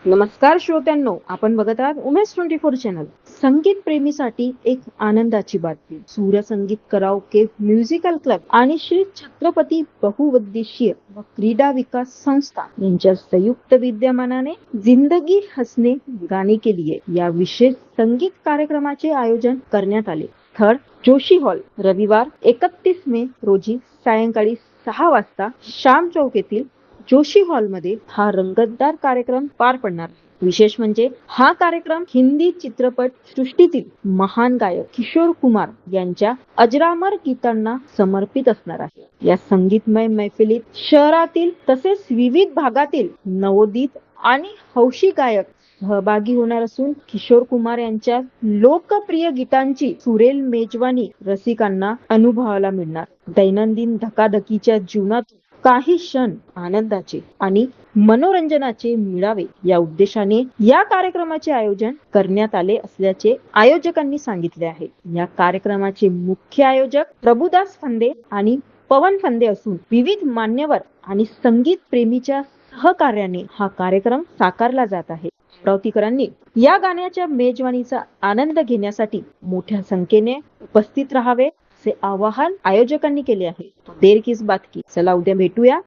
नमस्कार श्रोत्यांनो, आपण बघत आहात उमेश 24 चॅनल. संगीत प्रेमीसाठी एक आनंदाची बातमी. सूर्यसंगीत कराओके म्युझिकल क्लब आणि श्री छत्रपती बहुउद्देशीय व क्रीडा विकास संस्था यांच्या संयुक्त विद्यमानाने जिंदगी हसने गाने के लिए या विशेष संगीत कार्यक्रमाचे आयोजन करण्यात आले. स्थळ जोशी हॉल, रविवार 31 मे रोजी सायंकाळी 6 वाजता श्याम चौक येथील जोशी हॉलमध्ये हा रंगतदार कार्यक्रम पार पडणार. विशेष म्हणजे हा कार्यक्रम हिंदी चित्रपट सृष्टीतील महान गायक किशोर कुमार यांच्या अजरामर गीतांना समर्पित असणार आहे. या संगीतमय मैफिलीत शहरातील तसेच विविध भागातील नवोदित आणि हौशी गायक सहभागी होणार असून किशोर कुमार यांच्या लोकप्रिय गीतांची सुरेल मेजवानी रसिकांना अनुभवायला मिळणार. दैनंदिन धकाधकीच्या जीवनातून काही क्षण आनंदाचे आणि मनोरंजनाचे मिळावे या उद्देशाने या कार्यक्रमाचे आयोजन करण्यात आले असल्याचे आयोजकांनी सांगितले आहे. या कार्यक्रमाचे मुख्य आयोजक प्रभुदास फंदे आणि पवन फंदे असून विविध मान्यवर आणि संगीत प्रेमीच्या सहकार्याने हा कार्यक्रम साकारला जात आहे. अमरावतीकरांनी या गाण्याच्या मेजवानीचा आनंद घेण्यासाठी मोठ्या संख्येने उपस्थित राहावे असे आवाहन आयोजकांनी केले आहे. देर किस बात की. चला उद्या भेटूया